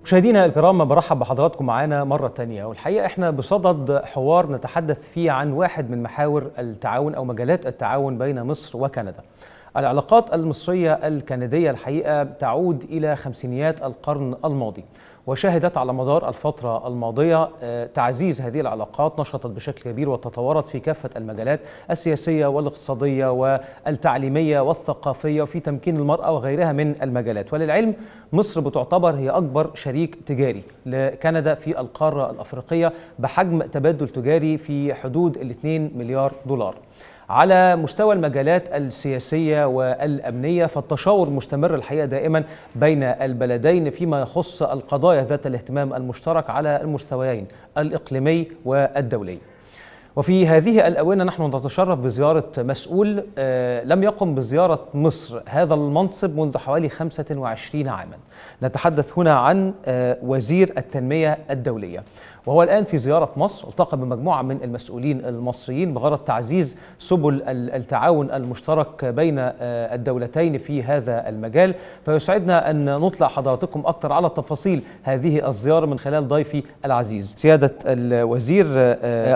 مشاهدينا الكرام، برحب بحضراتكم معانا مرة تانية، والحقيقة احنا بصدد حوار نتحدث فيه عن واحد من محاور التعاون أو مجالات التعاون بين مصر وكندا. العلاقات المصرية الكندية الحقيقة تعود إلى خمسينيات القرن الماضي، وشهدت على مدار الفترة الماضية تعزيز هذه العلاقات، نشطت بشكل كبير وتطورت في كافة المجالات السياسية والاقتصادية والتعليمية والثقافية وفي تمكين المرأة وغيرها من المجالات. وللعلم مصر بتعتبر هي أكبر شريك تجاري لكندا في القارة الأفريقية بحجم تبادل تجاري في حدود 2 مليار دولار. على مستوى المجالات السياسية والأمنية فالتشاور مستمر الحقيقة دائما بين البلدين فيما يخص القضايا ذات الاهتمام المشترك على المستويين الإقليمي والدولي. وفي هذه الآونة نحن نتشرف بزيارة مسؤول لم يقم بزيارة مصر هذا المنصب منذ حوالي 25 عاما. نتحدث هنا عن وزير التنمية الدولية، وهو الآن في زيارة في مصر. التقى بمجموعة من المسؤولين المصريين بغرض تعزيز سبل التعاون المشترك بين الدولتين في هذا المجال. فيسعدنا أن نطلع حضراتكم أكثر على تفاصيل هذه الزيارة من خلال ضيفي العزيز سيادة الوزير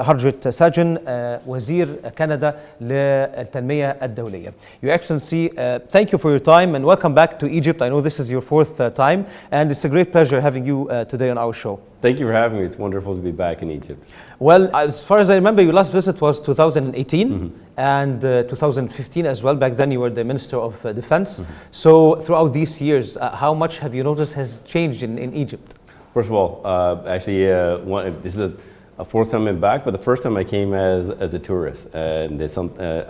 هرجت ساجن، وزير كندا للتنمية الدولية. Your Excellency, thank you for your time and welcome back to Egypt. I know this is your fourth time and it's a great pleasure having you today on our show. Thank you for having me. It's wonderful to be back in Egypt. Well, as far as I remember, your last visit was 2018 and 2015 as well. Back then you were the Minister of Defense. So throughout these years, how much have you noticed has changed in Egypt? First of all, this is a fourth time I'm back, but the first time I came as a tourist. And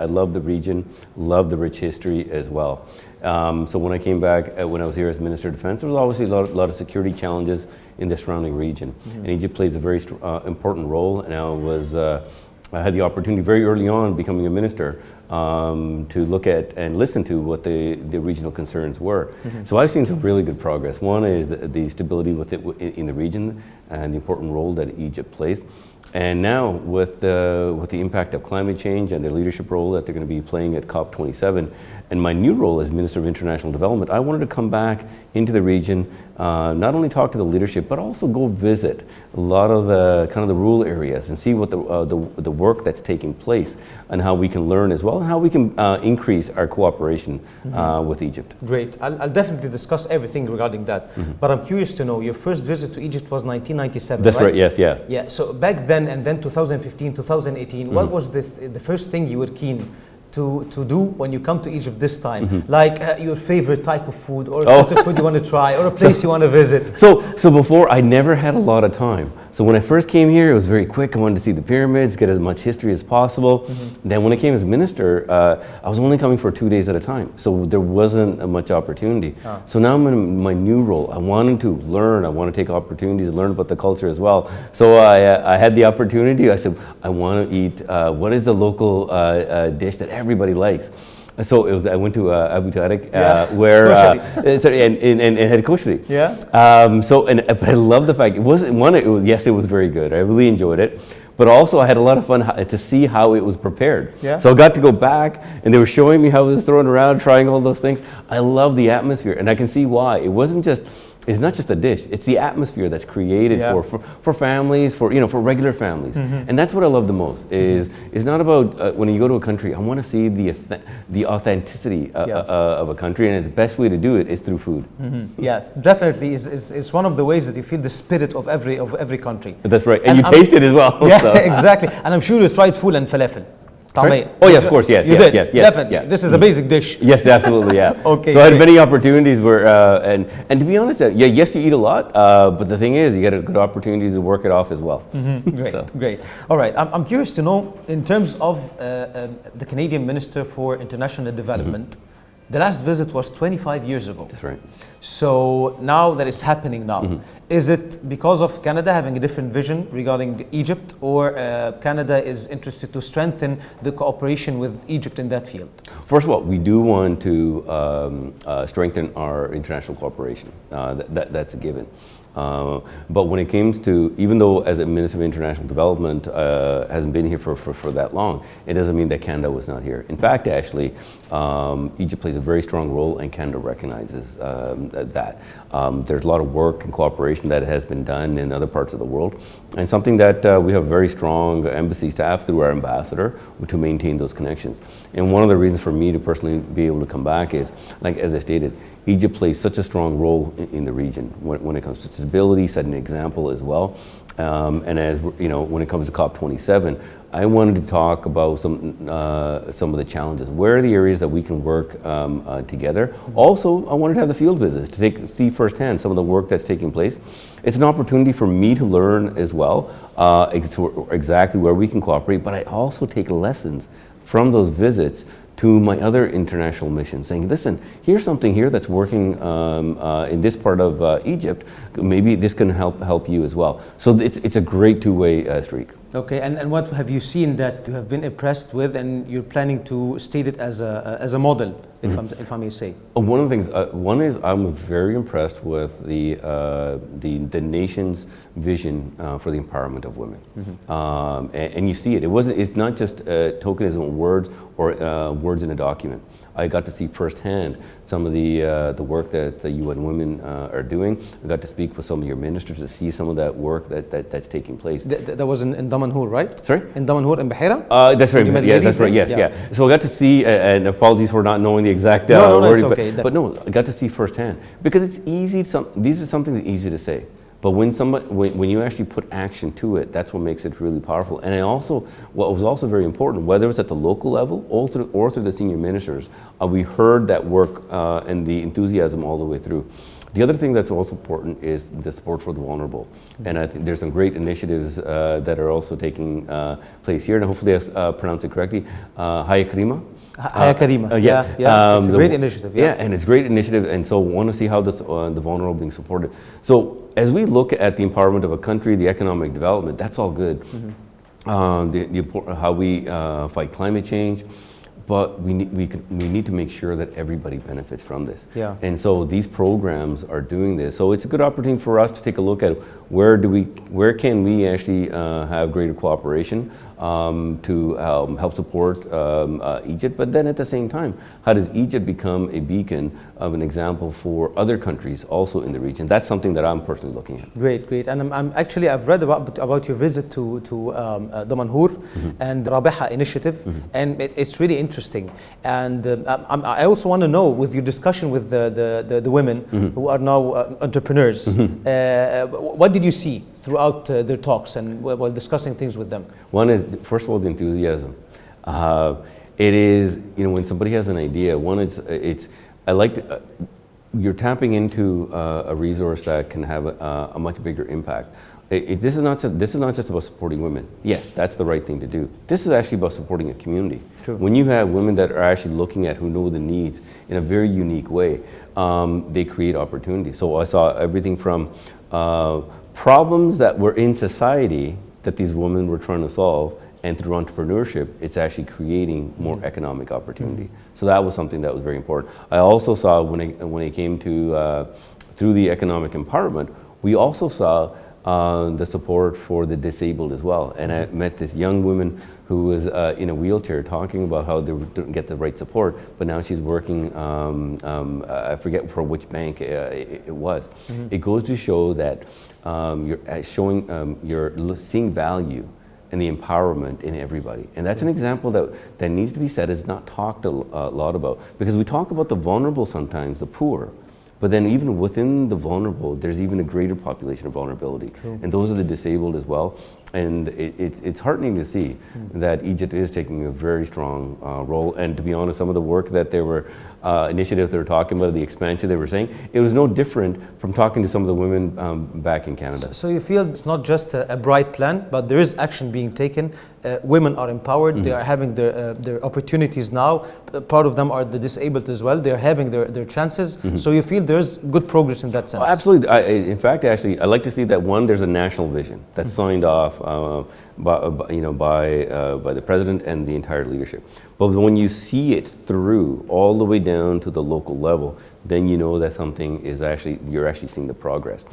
I love the region, love the rich history as well. So when I came back, when I was here as Minister of Defense, there was obviously a lot of security challenges in the surrounding region. And Egypt plays a very important role. And I had the opportunity very early on, becoming a minister, to look at and listen to what the regional concerns were. So I've seen some really good progress. One is the stability in the region and the important role that Egypt plays. And now with the impact of climate change and their leadership role that they're going to be playing at COP27, and my new role as Minister of International Development, I wanted to come back into the region, not only talk to the leadership, but also go visit a lot of the kind of the rural areas and see what the work that's taking place and how we can learn as well and how we can increase our cooperation with Egypt. Great. I'll definitely discuss everything regarding that. But I'm curious to know, your first visit to Egypt was 1997, That's right, yes, yeah. Yeah, so back then and then 2015, 2018, what was the first thing you were keen to do when you come to Egypt this time? Like your favorite type of food or certain food you want to try or a place you want to visit? So before, I never had a lot of time. So when I first came here, it was very quick. I wanted to see the pyramids, get as much history as possible. Then when I came as minister, I was only coming for 2 days at a time. So there wasn't much opportunity. So now I'm in my new role. I wanted to learn. I want to take opportunities to learn about the culture as well. So I had the opportunity. I said, I want to eat, what is the local dish that everybody likes? So I went to Abu Tariq, where and had koshri. Yeah. But I love the fact it was very good. I really enjoyed it. But also I had a lot of fun to see how it was prepared. Yeah. So I got to go back and they were showing me how it was thrown around, trying all those things. I love the atmosphere and I can see why. It's not just a dish, it's the atmosphere that's created for families, for regular families. And that's what I love the most, is not about when you go to a country, I want to see the authenticity of a country, and the best way to do it is through food. Yeah, definitely is one of the ways that you feel the spirit of every country. That's right, and you taste it as well. Yeah, so. Exactly, and I'm sure you tried food and falafel. Sorry? Oh yeah, of course, yes, you yes, did. yes, yes, definitely. yes. This is a basic dish. Yes, absolutely, yeah. Okay. So I had many opportunities where, and to be honest, yes, you eat a lot, but the thing is, you get good opportunities to work it off as well. Great, great. All right, I'm curious to know, in terms of the Canadian Minister for International Development, the last visit was 25 years ago. That's right. So now that it's happening now, is it because of Canada having a different vision regarding Egypt, or Canada is interested to strengthen the cooperation with Egypt in that field? First of all, we do want to strengthen our international cooperation. That's a given. But when it comes to, even though as a Minister of International Development hasn't been here for that long, it doesn't mean that Canada was not here. In fact, actually, Egypt plays a very strong role, and Canada recognizes that. There's a lot of work and cooperation that has been done in other parts of the world, and something that we have very strong embassy staff through our ambassador to maintain those connections. And one of the reasons for me to personally be able to come back is, like as I stated, Egypt plays such a strong role in the region when it comes to stability, set an example as well. And as you know, when it comes to COP27, I wanted to talk about some of the challenges. Where are the areas that we can work together? Also, I wanted to have the field visits to see firsthand some of the work that's taking place. It's an opportunity for me to learn as well exactly where we can cooperate, but I also take lessons from those visits to my other international missions, saying, listen, here's something here that's working in this part of Egypt. Maybe this can help you as well. So it's a great two-way streak. Okay, and what have you seen that you have been impressed with, and you're planning to state it as a model, if I may say? One of the things, one is I'm very impressed with the nation's vision for the empowerment of women, and you see it. It's not just tokenism of words or words in a document. I got to see firsthand some of the work that the UN Women are doing. I got to speak with some of your ministers to see some of that work that's taking place. That was in Damanhur, right? Sorry? In Damanhur, in Bahira? That's right. Yeah, that's right. Yes, yeah. So I got to see, and apologies for not knowing the exact wording, it's okay. but no, I got to see firsthand because it's easy. These are something that's easy to say. But when you actually put action to it, that's what makes it really powerful. And what was also very important, whether it's at the local level or through the senior ministers, we heard that work and the enthusiasm all the way through. The other thing that's also important is the support for the vulnerable. And I think there's some great initiatives that are also taking place here. And hopefully I pronounce it correctly. Haya Karima. Haya Karima. Yeah. It's a great initiative. Yeah, and it's a great initiative. And so we want to see how the vulnerable being supported. So as we look at the empowerment of a country, the economic development, that's all good. How we fight climate change, but we need to make sure that everybody benefits from this. Yeah. And so these programs are doing this. So it's a good opportunity for us to take a look at where can we actually have greater cooperation to help support Egypt, but then at the same time, how does Egypt become a beacon of an example for other countries also in the region? That's something that I'm personally looking at. Great. And I've read about your visit to Damanhur and the Rabiha initiative, and it's really interesting. And I also want to know, with your discussion with the women who are now entrepreneurs, what did you see throughout their talks and while discussing things with them? One is, first of all, the enthusiasm. It is, when somebody has an idea, you're tapping into a resource that can have a much bigger impact. This is not just about supporting women. Yes, that's the right thing to do. This is actually about supporting a community. True. When you have women that are actually looking at, who know the needs in a very unique way, they create opportunities. So I saw everything from problems that were in society that these women were trying to solve, and through entrepreneurship, it's actually creating more economic opportunity. So that was something that was very important. I also saw when it came to through the economic empowerment, we also saw the support for the disabled as well. And I met this young woman who was in a wheelchair talking about how they didn't get the right support, but now she's working, I forget for which bank it was. It goes to show that you're seeing value and the empowerment in everybody. And that's an example that needs to be said. It's not talked a lot about, because we talk about the vulnerable sometimes, the poor, but then even within the vulnerable, there's even a greater population of vulnerability. True. And those are the disabled as well. And it's heartening to see that Egypt is taking a very strong role. And to be honest, some of the work that they were, initiatives they were talking about, the expansion they were saying, it was no different from talking to some of the women back in Canada. So you feel it's not just a bright plan, but there is action being taken. Women are empowered, they are having their opportunities now. Part of them are the disabled as well, they're having their chances. So you feel there's good progress in that sense? Oh, absolutely. In fact, actually, I like to see that there's a national vision that's signed off by the president and the entire leadership. But when you see it through all the way down to the local level, then you know that something is you're actually seeing the progress.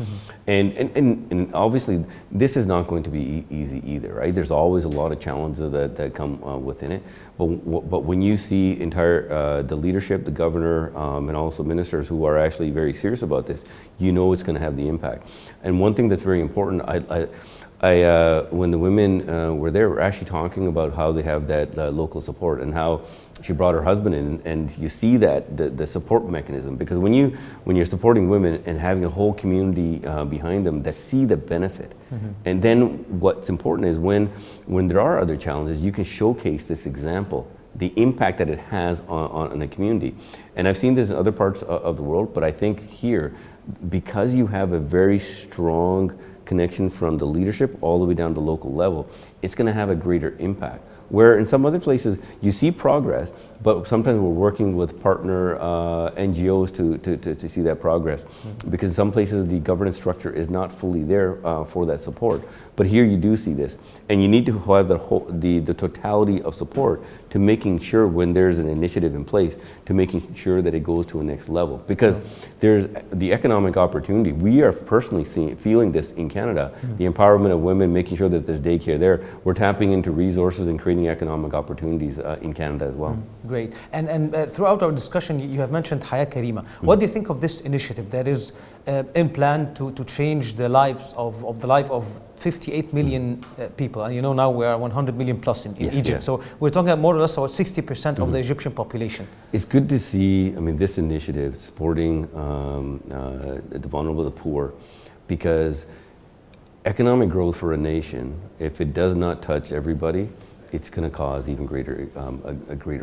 And obviously, this is not going to be easy either, right? There's always a lot of challenges that come within it. But when you see the leadership, the governor, and also ministers who are actually very serious about this, you know it's going to have the impact. And one thing that's very important, when the women were there, we're actually talking about how they have that local support, and how she brought her husband in, and you see that the support mechanism, because when you're supporting women and having a whole community behind them that see the benefit, and then what's important is when there are other challenges, you can showcase this example, the impact that it has on a community. And I've seen this in other parts of the world, but I think here, because you have a very strong connection from the leadership all the way down to the local level, it's going to have a greater impact. Where in some other places you see progress, but sometimes we're working with partner NGOs to see that progress, because in some places the governance structure is not fully there for that support. But here you do see this, and you need to have the totality of support to making sure when there's an initiative in place, to making sure that it goes to a next level. Because there's the economic opportunity. We are personally feeling this in Canada, the empowerment of women, making sure that there's daycare there. We're tapping into resources and creating economic opportunities in Canada as well. Great. And throughout our discussion, you have mentioned Haya Karima. What do you think of this initiative that is in plan to change the life of 58 million people? And you know, now we are 100 million plus in Egypt. Yeah. So we're talking about more or less about 60% of the Egyptian population. It's good to see, this initiative supporting the vulnerable, the poor, because economic growth for a nation, if it does not touch everybody, it's going to cause even greater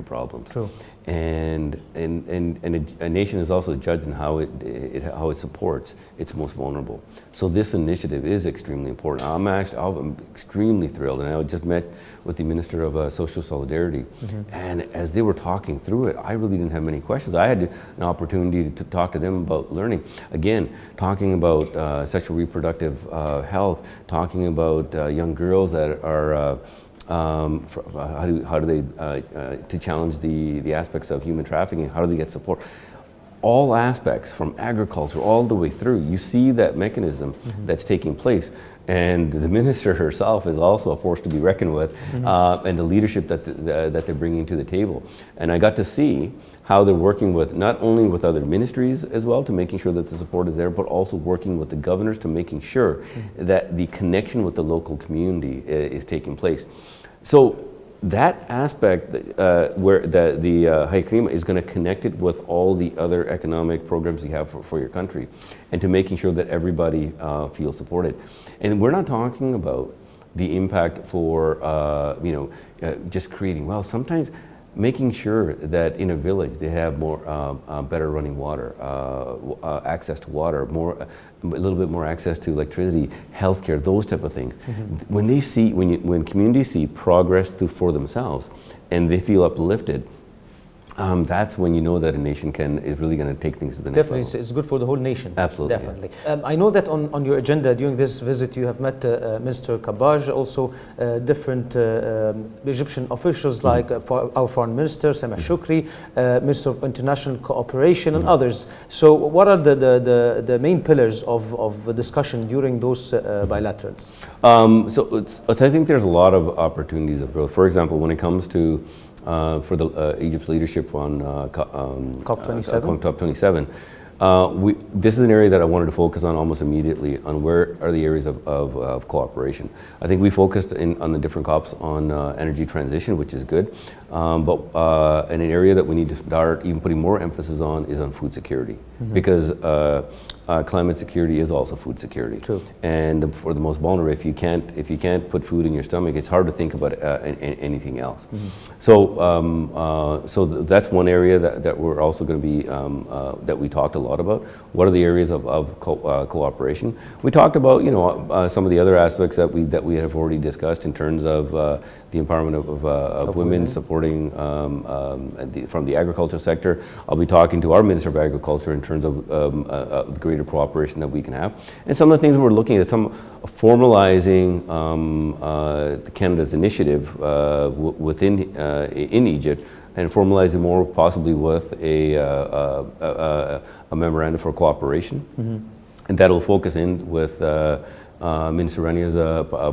problems. True. And a nation is also judged in how it supports its most vulnerable. So this initiative is extremely important. I'm extremely thrilled, and I just met with the Minister of Social Solidarity, and as they were talking through it, I really didn't have many questions. I had an opportunity to talk to them about learning. Again, talking about sexual reproductive health, talking about young girls that are how do they to challenge the aspects of human trafficking, how do they get support? All aspects from agriculture all the way through, you see that mechanism that's taking place. And the minister herself is also a force to be reckoned with, and the leadership that they're bringing to the table. And I got to see how they're working with not only with other ministries as well to making sure that the support is there, but also working with the governors to making sure that the connection with the local community is taking place. So that aspect where the Haya Karima is going to connect it with all the other economic programs you have for your country, and to making sure that everybody feels supported. And we're not talking about the impact for just creating wealth. Sometimes making sure that in a village they have more better running water, access to water, a little bit more access to electricity, healthcare, those type of things. When they see, when communities see progress for themselves, and they feel uplifted, that's when you know that a nation is really going to take things to the next level. Definitely, it's good for the whole nation. Absolutely. Definitely. Yeah. I know that on your agenda during this visit you have met Minister Kabaj, also different Egyptian officials like our Foreign Minister, Sameh Shukri, Minister of International Cooperation, and others. So what are the main pillars of the discussion during those bilaterals? I think there's a lot of opportunities of growth. For example, when it comes to for Egypt's leadership on COP27. This is an area that I wanted to focus on almost immediately, on where are the areas of cooperation. I think we focused on the different COPs on energy transition, which is good, but in an area that we need to start even putting more emphasis on is on food security, because climate security is also food security. True. And for the most vulnerable, if you can't put food in your stomach, it's hard to think about anything else. So that's one area that we're also going to be that we talked a lot about. What are the areas of cooperation? We talked about some of the other aspects that we have already discussed in terms of the empowerment of women, supporting from the agriculture sector. I'll be talking to our Minister of Agriculture in terms of the greater cooperation that we can have. And some of the things we're looking at, some formalizing Canada's initiative in Egypt and formalize it more possibly with a memorandum for cooperation. And that'll focus in with Minister Rania's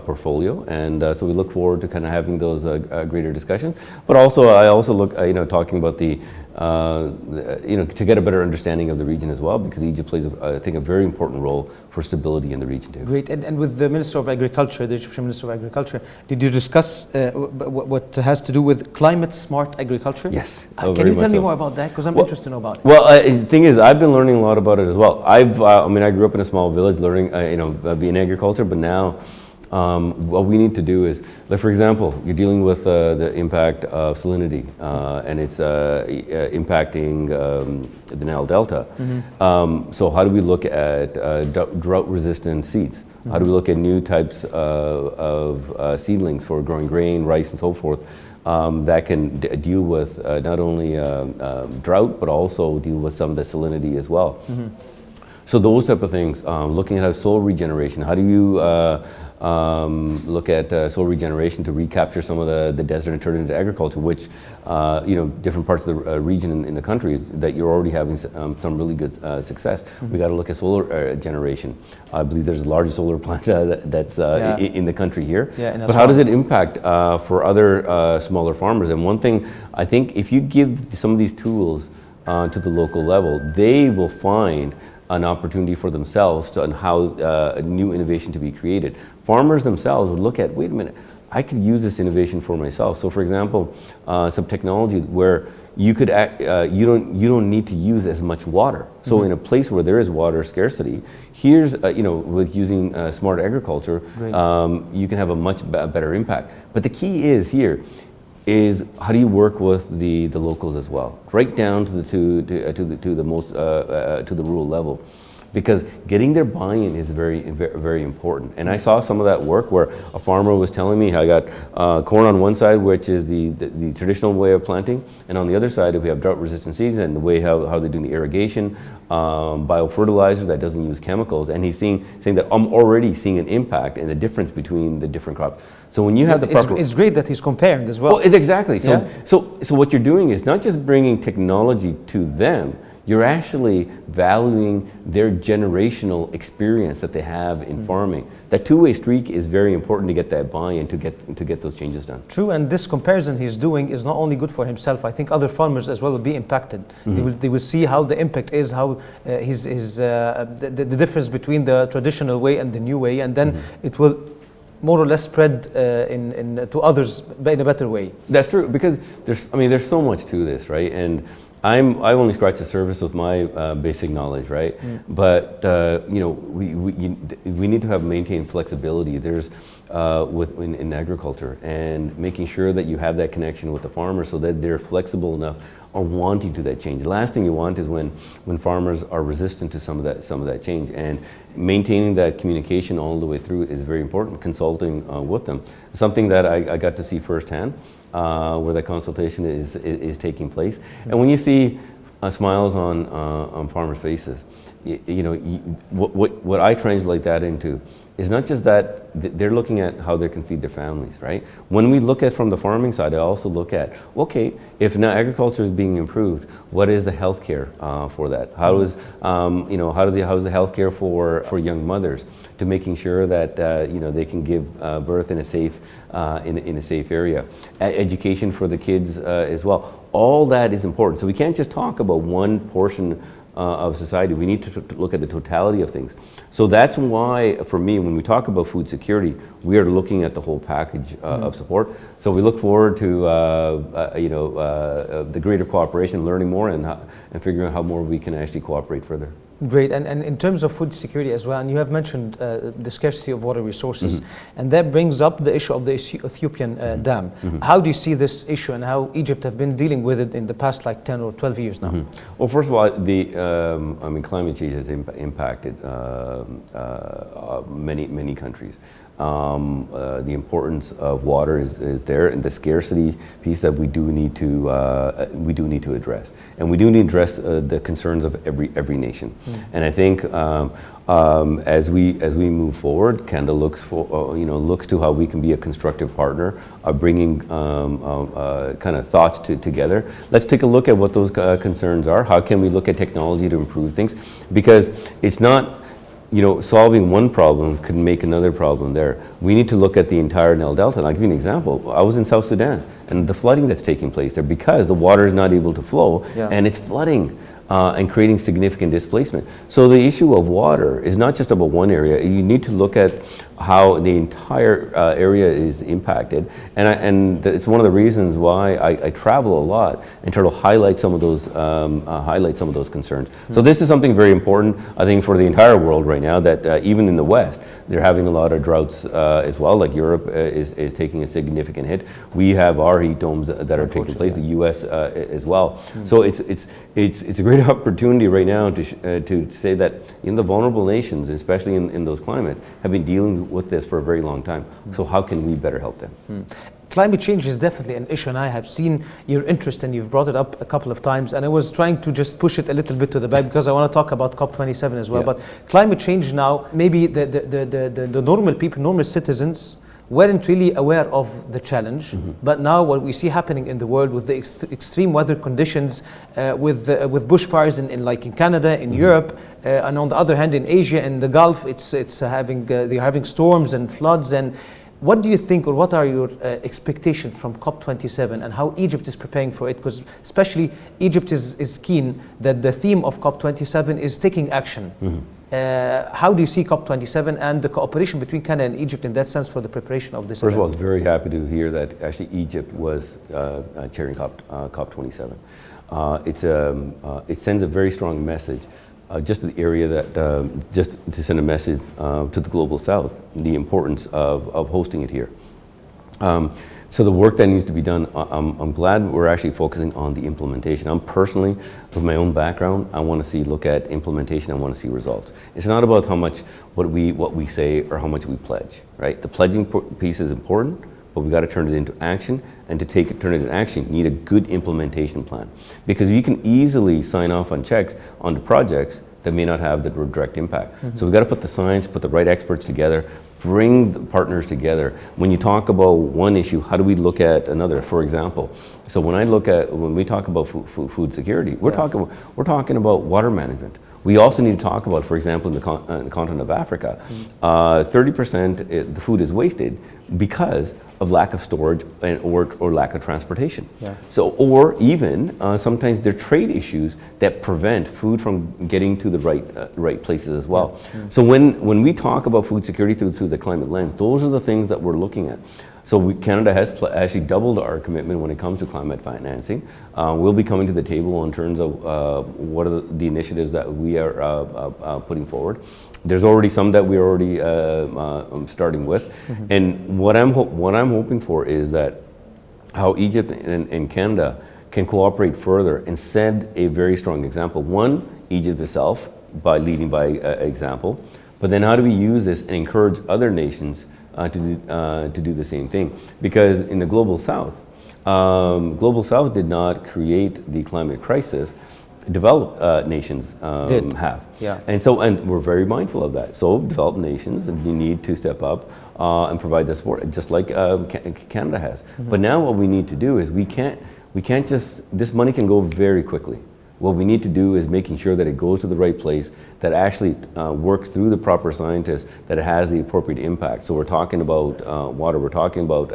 portfolio, and so we look forward to kind of having those greater discussions. But also, I also look, talking about the, to get a better understanding of the region as well, because Egypt plays, I think, a very important role for stability in the region too. Great. And with the Minister of Agriculture, the Egyptian Minister of Agriculture, did you discuss what has to do with climate smart agriculture? Yes. Can you tell me more about that? Because I'm interested to know about it. Well, the thing is, I've been learning a lot about it as well. I grew up in a small village learning, being agriculture, but now what we need to do is, like, for example, you're dealing with the impact of salinity, and it's impacting the Nile Delta. So how do we look at drought-resistant seeds? How do we look at new types of seedlings for growing grain, rice, and so forth, that can deal with not only drought, but also deal with some of the salinity as well. So those type of things, looking at how soil regeneration, how do you look at soil regeneration to recapture some of the desert and turn it into agriculture, which, different parts of the region in the country that you're already having some really good success. We got to look at solar generation. I believe there's the largest solar plant that's in the country here. But how does it impact for other smaller farmers? And one thing, I think if you give some of these tools to the local level, they will find an opportunity for themselves on how new innovation to be created. Farmers themselves would look at, wait a minute, I could use this innovation for myself. So, for example, some technology where you could you don't need to use as much water. So, in a place where there is water scarcity, here's with using smart agriculture, you can have a much better impact. But the key is here is how do you work with the locals as well, right down to the rural level, because getting their buy-in is very important. And I saw some of that work where a farmer was telling me, I got corn on one side, which is the traditional way of planting, and on the other side we have drought-resistant seeds and the way how they're doing the irrigation, biofertilizer that doesn't use chemicals, and he's saying that I'm already seeing an impact and the difference between the different crops. So when you have the proper, it's great that he's comparing as well. Well, exactly. So what you're doing is not just bringing technology to them. You're actually valuing their generational experience that they have in farming. That two-way streak is very important to get that buy-in to get those changes done. True, and this comparison he's doing is not only good for himself. I think other farmers as well will be impacted. They will see how the impact is, how the difference between the traditional way and the new way, and then it will more or less spread to others in a better way. That's true, because there's so much to this, right? And I've only scratched the surface with my basic knowledge, right? But we need to maintain flexibility. There's in agriculture, and making sure that you have that connection with the farmer so that they're flexible enough or wanting to that change. The last thing you want is when farmers are resistant to some of that change, and maintaining that communication all the way through is very important. Consulting with them, something that I got to see firsthand, where that consultation is taking place, and when you see smiles on farmers' faces, what I translate that into is not just that they're looking at how they can feed their families, right? When we look at from the farming side, I also look at, okay, if now agriculture is being improved, what is the healthcare for that? How is how's the healthcare for young mothers, to making sure that they can give birth in a safe area, education for the kids as well. All that is important. So we can't just talk about one portion of society. We need to look at the totality of things. So that's why, for me, when we talk about food security, we are looking at the whole package of support. So we look forward to the greater cooperation, learning more, and figuring out how more we can actually cooperate further. Great, and in terms of food security as well, and you have mentioned the scarcity of water resources, and that brings up the issue of the Ethiopian dam. How do you see this issue, and how Egypt have been dealing with it in the past 10 or 12 years now? Well, first of all, climate change has impacted many countries. The importance of water is there, and the scarcity piece that we do need to address, and we do need to address the concerns of every nation. And I think as we move forward, Canada looks to how we can be a constructive partner, bringing kind of thoughts together. Let's take a look at what those concerns are. How can we look at technology to improve things? Because it's not, solving one problem could make another problem there. We need to look at the entire Nile Delta. And I'll give you an example. I was in South Sudan, and the flooding that's taking place there because the water is not able to flow, and it's flooding and creating significant displacement. So the issue of water is not just about one area. You need to look at how the entire area is impacted, and it's one of the reasons why I travel a lot and try to highlight some of those concerns. So this is something very important, I think, for the entire world right now. That even in the West, they're having a lot of droughts as well. Like Europe is taking a significant hit. We have our heat domes that are taking place. The U.S. As well. So it's a great opportunity right now to say that the vulnerable nations, especially in those climates, have been dealing with this for a very long time. So how can we better help them? Climate change is definitely an issue, and I have seen your interest, and you've brought it up a couple of times, and I was trying to just push it a little bit to the back because I want to talk about COP27 as well. But climate change now, maybe the normal people, normal citizens, weren't really aware of the challenge, but now what we see happening in the world with the extreme weather conditions, with bushfires in Canada, in Europe, and on the other hand in Asia and the Gulf, they're having storms and floods. And what do you think, or what are your expectations from COP27 and how Egypt is preparing for it? Because especially Egypt is keen that the theme of COP27 is taking action. How do you see COP27 and the cooperation between Canada and Egypt in that sense for the preparation of this First event? of all, I was very happy to hear that actually Egypt was chairing COP27. It sends a very strong message just to the area that, just to send a message to the global south, the importance of hosting it here. So the work that needs to be done, I'm glad we're actually focusing on the implementation. I'm personally, with my own background, I want to look at implementation. I want to see results. It's not about how much what we say or how much we pledge, right? The pledging piece is important, but we got to turn it into action. And to turn it into action, you need a good implementation plan, because you can easily sign off on checks on the projects that may not have the direct impact. So we got to put the science, put the right experts together, bring the partners together. When you talk about one issue, how do we look at another? For example, so when we talk about food security, we're talking about water management. We also need to talk about, for example, in the continent of Africa, 30% the food is wasted because of lack of storage or lack of transportation. So, or even sometimes there are trade issues that prevent food from getting to the right places as well. So when we talk about food security through the climate lens, those are the things that we're looking at. So Canada has actually doubled our commitment when it comes to climate financing. We'll be coming to the table in terms of what are the initiatives that we are putting forward. There's already some that we're already starting with. And what I'm hoping for is that how Egypt and Canada can cooperate further and set a very strong example. One, Egypt itself, by leading by example. But then how do we use this and encourage other nations to do the same thing? Because in the Global South did not create the climate crisis. Developed nations have. And we're very mindful of that. So developed nations, you need to step up and provide the support, just like Canada has. But now what we need to do is we can't just, this money can go very quickly. What we need to do is making sure that it goes to the right place, that actually works through the proper scientists, that it has the appropriate impact. So we're talking about water, we're talking about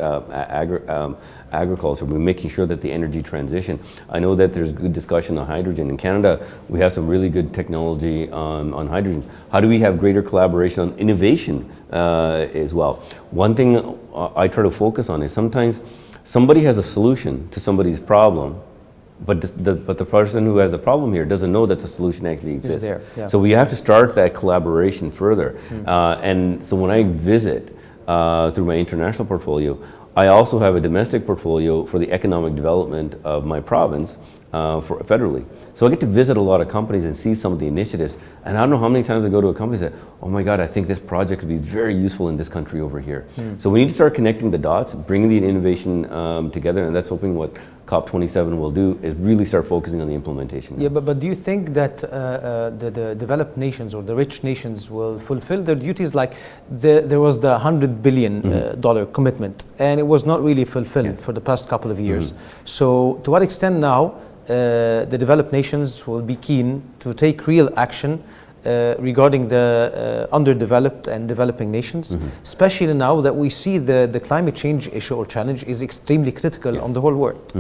agriculture, we're making sure that the energy transition. I know that there's good discussion on hydrogen. In Canada, we have some really good technology on hydrogen. How do we have greater collaboration on innovation as well? One thing I try to focus on is sometimes somebody has a solution to somebody's problem, but the person who has the problem here doesn't know that the solution actually exists. So we have to start that collaboration further. And so when I visit through my international portfolio, I also have a domestic portfolio for the economic development of my province for federally. So I get to visit a lot of companies and see some of the initiatives. And I don't know how many times I go to a company and say, oh my God, I think this project could be very useful in this country over here. So we need to start connecting the dots, bringing the innovation together, and that's hoping what COP27 will do is really start focusing on the implementation. Yeah, but do you think that the developed nations or the rich nations will fulfill their duties? Like there was the $100 billion dollar commitment, and it was not really fulfilled for the past couple of years. So to what extent now the developed nations will be keen to take real action regarding the underdeveloped and developing nations, especially now that we see the climate change issue or challenge is extremely critical on the whole world?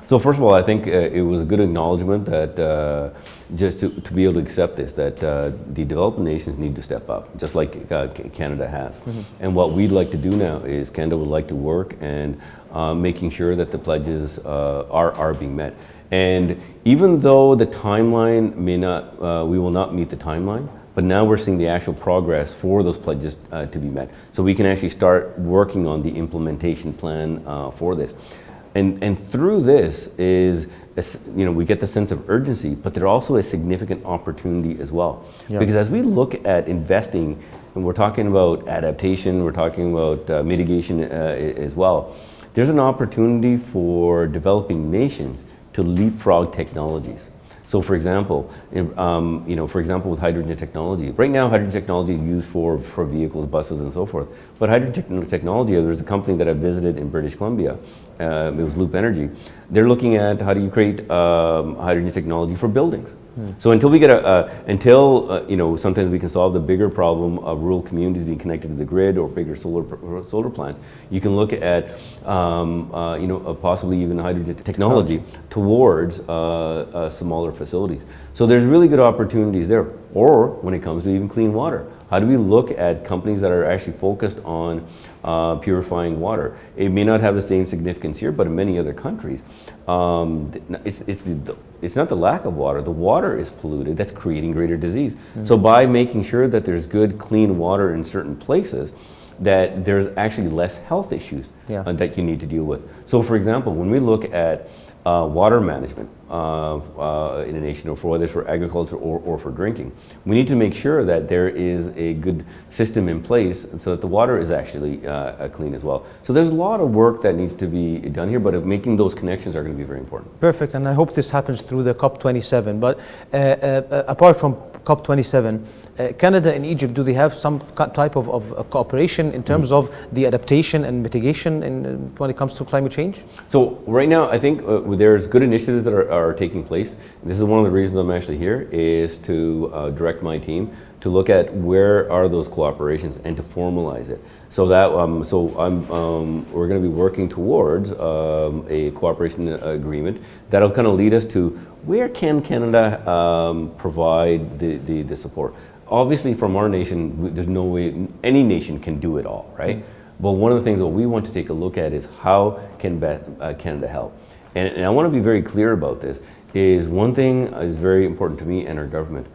So first of all, I think it was a good acknowledgement that just to be able to accept this, that the developed nations need to step up, just like Canada has. And what we'd like to do now is Canada would like to work and making sure that the pledges are being met. And even though the timeline may not, we will not meet the timeline, but now we're seeing the actual progress for those pledges to be met. So we can actually start working on the implementation plan for this. And through this is, we get the sense of urgency, but there's also a significant opportunity as well. Because as we look at investing, and we're talking about adaptation, we're talking about mitigation as well, there's an opportunity for developing nations to leapfrog technologies. So for example, with hydrogen technology, right now hydrogen technology is used for vehicles, buses and so forth. But hydrogen technology, there's a company that I visited in British Columbia, it was Loop Energy. They're looking at how do you create hydrogen technology for buildings. So until we get sometimes we can solve the bigger problem of rural communities being connected to the grid or bigger solar plants. You can look at possibly even hydrogen technology towards smaller facilities. So there's really good opportunities there. Or when it comes to even clean water, how do we look at companies that are actually focused on purifying water? It may not have the same significance here, but in many other countries, it's not the lack of water. The water is polluted. That's creating greater disease. So by making sure that there's good, clean water in certain places, that there's actually less health issues that you need to deal with. So for example, when we look at water management in a nation, or for whether it's for agriculture or for drinking, we need to make sure that there is a good system in place so that the water is actually clean as well. So there's a lot of work that needs to be done here, but making those connections are going to be very important. Perfect, and I hope this happens through the COP27. But apart from COP27, Canada and Egypt, do they have some type of cooperation in terms of the adaptation and mitigation when it comes to climate change? So right now, I think there's good initiatives that are taking place. This is one of the reasons I'm actually here, is to direct my team to look at where are those cooperations and to formalize it. So that we're going to be working towards a cooperation agreement that'll kind of lead us to where can Canada provide the support. Obviously, from our nation, there's no way any nation can do it all, right? But one of the things that we want to take a look at is how can Canada help. And I want to be very clear about this, is one thing is very important to me and our government.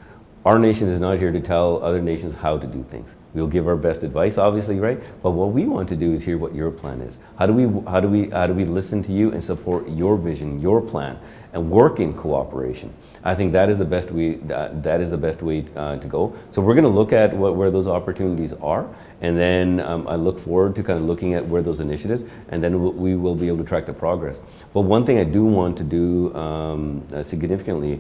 Our nation is not here to tell other nations how to do things. We'll give our best advice, obviously, right? But what we want to do is hear what your plan is. How do we listen to you and support your vision, your plan, and work in cooperation? I think that is the best way. That is the best way to go. So we're going to look at where those opportunities are, and then I look forward to kind of looking at where those initiatives, and then we will be able to track the progress. But one thing I do want to do significantly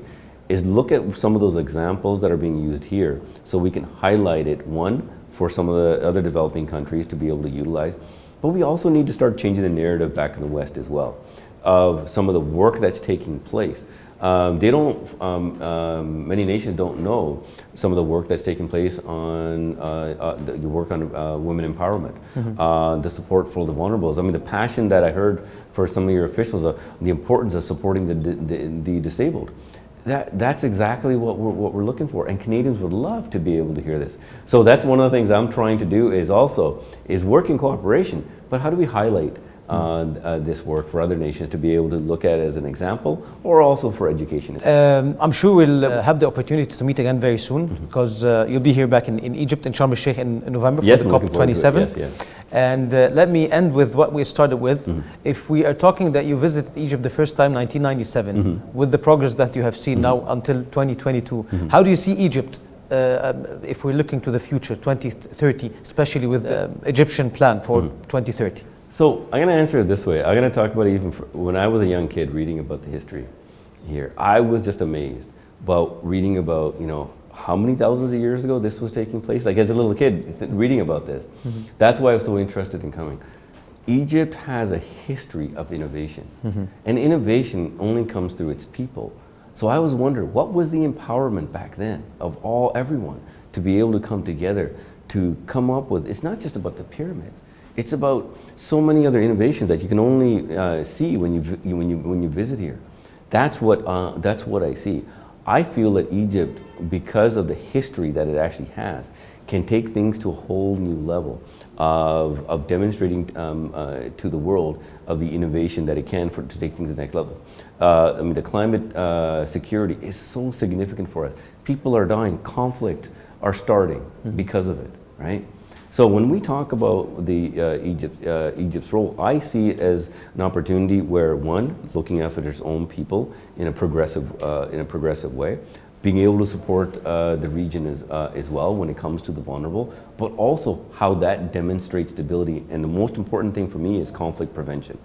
is look at some of those examples that are being used here, so we can highlight it, one, for some of the other developing countries to be able to utilize. But we also need to start changing the narrative back in the West as well, of some of the work that's taking place. Many nations don't know some of the work that's taking place on the work on women empowerment, the support for the vulnerables. I mean, the passion that I heard for some of your officials, the importance of supporting the disabled. That's exactly what we're looking for, and Canadians would love to be able to hear this. So that's one of the things I'm trying to do, is work in cooperation, but how do we highlight this work for other nations to be able to look at it as an example, or also for education? I'm sure we'll have the opportunity to meet again very soon, because you'll be here back in Egypt, in Sharm el-Sheikh in November for the COP27. Yes. And let me end with what we started with. If we are talking that you visited Egypt the first time 1997, with the progress that you have seen now until 2022, how do you see Egypt if we're looking to the future, 2030, especially with the Egyptian plan for 2030? So I'm going to answer it this way. I'm going to talk about even when I was a young kid reading about the history here. I was just amazed about reading about, you know, how many thousands of years ago this was taking place. Like as a little kid reading about this. That's why I was so interested in coming. Egypt has a history of innovation. And innovation only comes through its people. So I was wondering, what was the empowerment back then of everyone to be able to come together to come up with, it's not just about the pyramids. It's about so many other innovations that you can only see when you visit here. That's what I see. I feel that Egypt, because of the history that it actually has, can take things to a whole new level of demonstrating to the world of the innovation that it can to take things to the next level. I mean, the climate security is so significant for us. People are dying, conflict are starting because of it, right? So when we talk about the Egypt's role, I see it as an opportunity where one, looking after its own people in a progressive way, being able to support the region as well when it comes to the vulnerable, but also how that demonstrates stability. And the most important thing for me is conflict prevention.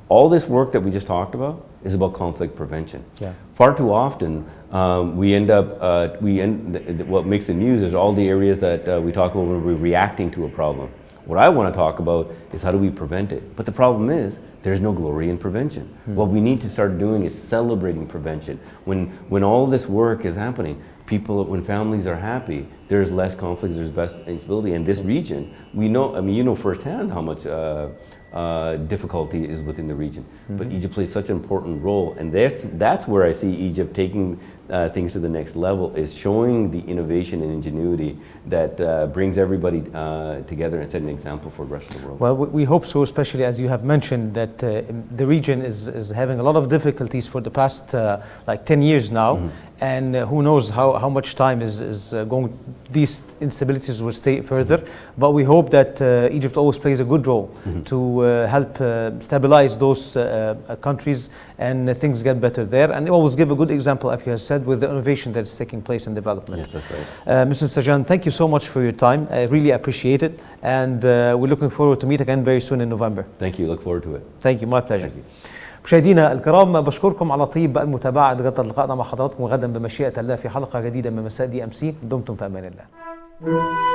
All this work that we just talked about is about conflict prevention. Far too often, what makes the news is all the areas that we talk about when we're reacting to a problem. What I want to talk about is how do we prevent it. But the problem is, there's no glory in prevention. What we need to start doing is celebrating prevention. When all this work is happening, when families are happy, there's less conflict, there's best stability. And this region, we know, I mean, you know firsthand how much difficulty is within the region. But Egypt plays such an important role, and that's where I see Egypt taking things to the next level, is showing the innovation and ingenuity that brings everybody together and set an example for the rest of the world. Well, we hope so, especially as you have mentioned that the region is having a lot of difficulties for the past like 10 years now. And who knows how much time is going, these instabilities will stay further. But we hope that Egypt always plays a good role to help stabilize those countries and things get better there. And always give a good example, as you have said, with the innovation that's taking place in development. Yes, that's right. Mr. Sajan, thank you so much for your time. I really appreciate it. And we're looking forward to meet again very soon in November. Thank you. Look forward to it. Thank you. My pleasure. Thank you. مشاهدينا الكرام، بشكركم على طيب المتابعة. غدا لقائنا مع حضراتكم غدا بمشيئة الله في حلقة جديدة من مساء DMC. دمتم في أمان الله.